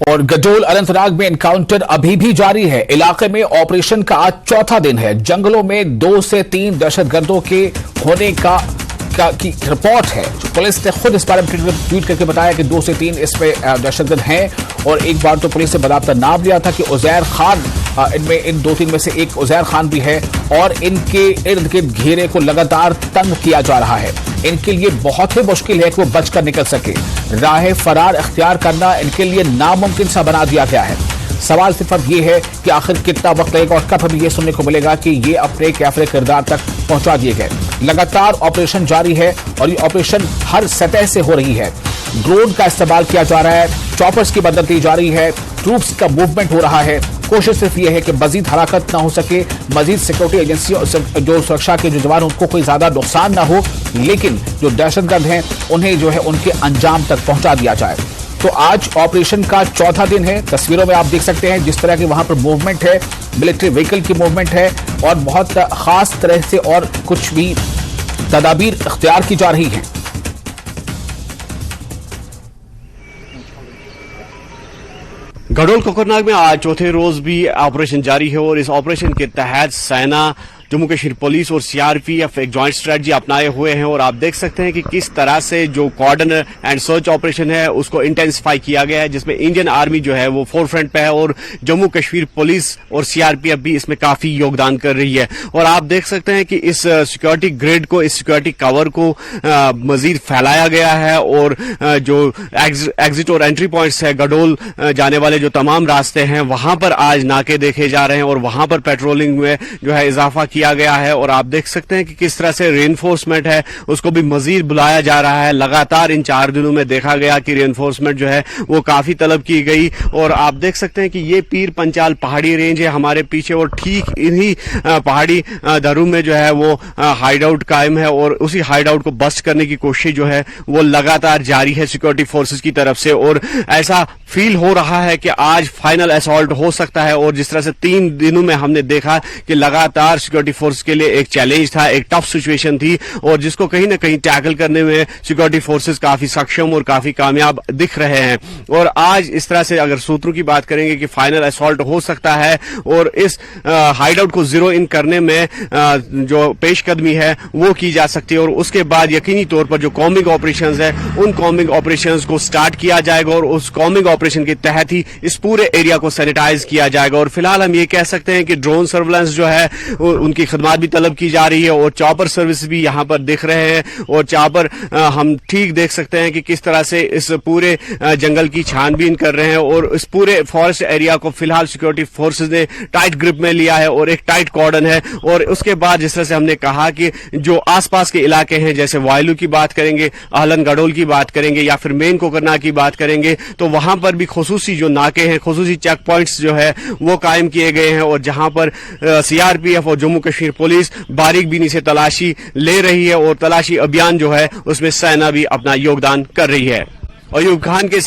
और गडोल अनंतनाग में एनकाउंटर अभी भी जारी है। इलाके में ऑपरेशन का आज चौथा दिन है। जंगलों में 2 से 3 दहशतगर्दों के होने की रिपोर्ट है। पुलिस ने खुद इस बारे में ट्वीट करके बताया कि 2 से 3 इसमें दहशतगर्द हैं। और एक बार तो पुलिस ने बाकायदा नाम लिया था कि उजैर खान, इनमें इन 2-3 में से एक उजैर खान भी है और इनके इर्द गिर्द घेरे को लगातार तंग किया जा रहा है। इनके लिए बहुत ही मुश्किल है कि वो बचकर निकल सके। राह फरार इख्तियार करना इनके लिए नामुमकिन सा बना दिया गया है। सवाल सिर्फ अब ये है कि आखिर कितना वक्त लगेगा और कब हमें ये सुनने को मिलेगा कि ये अपने कैफरे किरदार तक पहुंचा दिए गए। लगातार ऑपरेशन जारी है और ये ऑपरेशन हर सतह से हो रही है। ड्रोन का इस्तेमाल किया जा रहा है, चॉपर्स की मदद ली जा रही है, ट्रूप्स का मूवमेंट हो रहा है। कोशिश सिर्फ ये है कि मजीद हराकत ना हो सके, मजीद सिक्योरिटी एजेंसियों जो सुरक्षा के जो जवान उनको कोई ज्यादा नुकसान ना हो, लेकिन जो दहशतगर्द हैं उन्हें जो है उनके अंजाम तक पहुंचा दिया जाए। तो आज ऑपरेशन का चौथा दिन है। तस्वीरों में आप देख सकते हैं जिस तरह की वहां पर मूवमेंट है, मिलिट्री व्हीकल की मूवमेंट है और बहुत खास तरह से और कुछ भी तदाबीर इख्तियार की जा रही है। गडोल कोकरनाग में आज चौथे रोज भी ऑपरेशन जारी है और इस ऑपरेशन के तहत सेना, जम्मू कश्मीर पुलिस और सीआरपीएफ एक जॉइंट स्ट्रेटजी अपनाए हुए हैं। और आप देख सकते हैं कि किस तरह से जो कॉर्डन एंड सर्च ऑपरेशन है उसको इंटेंसिफाई किया गया है, जिसमें इंडियन आर्मी जो है वो फोरफ्रंट पे है और जम्मू कश्मीर पुलिस और सीआरपीएफ भी इसमें काफी योगदान कर रही है। और आप देख सकते हैं कि इस सिक्योरिटी ग्रिड को, इस सिक्योरिटी कवर को मजीद फैलाया गया है और जो एग्जिट और एंट्री पॉइंट्स है, गडोल जाने वाले जो तमाम रास्ते हैं, वहां पर आज नाके देखे जा रहे हैं और वहां पर पेट्रोलिंग में जो है इजाफा किया गया है। और आप देख सकते हैं कि किस तरह से रेनफोर्समेंट है उसको भी मजीद बुलाया जा रहा है। लगातार इन 4 दिनों में देखा गया कि रेनफोर्समेंट जो है वो काफी तलब की गई। और आप देख सकते हैं कि ये पीर पंचाल पहाड़ी रेंज है हमारे पीछे और ठीक इन्हीं पहाड़ी दर्रों में जो है वो हाइड आउट कायम है और उसी हाइड आउट को बस्ट करने की कोशिश जो है वो लगातार जारी है सिक्योरिटी फोर्सेस की तरफ से। और ऐसा फील हो रहा है कि आज फाइनल असॉल्ट हो सकता है। और जिस तरह से 3 दिनों में हमने देखा कि लगातार सिक्योरिटी फोर्स के लिए एक चैलेंज था, एक टफ सिचुएशन थी और जिसको कहीं ना कहीं टैकल करने में सिक्योरिटी फोर्सेस काफी सक्षम और काफी कामयाब दिख रहे हैं। और आज इस तरह से अगर सूत्रों की बात करेंगे कि फाइनल असॉल्ट हो सकता है और इस हाइड आउट को जीरो इन करने में जो पेशकदमी है वो की जा सकती है। और उसके बाद यकीनी तौर पर जो कॉम्बिंग ऑपरेशंस है उन कॉम्बिंग ऑपरेशंस को स्टार्ट किया जाएगा और उस कॉम्बिंग ऑपरेशन के तहत ही इस पूरे एरिया को सैनिटाइज किया जाएगा। और फिलहाल हम ये कह सकते हैं कि ड्रोन सर्विलांस जो है उनकी खदमात भी तलब की जा रही है और चॉपर सर्विस भी यहां पर दिख रहे हैं। और चॉपर हम ठीक देख सकते हैं कि किस तरह से इस पूरे जंगल की छानबीन कर रहे हैं और इस पूरे फॉरेस्ट एरिया को फिलहाल सिक्योरिटी फोर्सेज ने टाइट ग्रिप में लिया है और एक टाइट कॉर्डन है। और उसके बाद जिस तरह से हमने कहा कि जो आसपास के इलाके हैं, जैसे वायलू की बात करेंगे, आहलन गडोल की बात करेंगे या फिर मेन कोकरनाग की बात करेंगे, तो वहां पर भी खुसूसी जो नाके हैं, खुसूसी चेक पॉइंट्स जो है वो कायम किए गए हैं और जहां पर सीआरपीएफ और जम्मू कश्मीर पुलिस बारीक बीनी से तलाशी ले रही है और तलाशी अभियान जो है उसमें सेना भी अपना योगदान कर रही है। अयूब खान के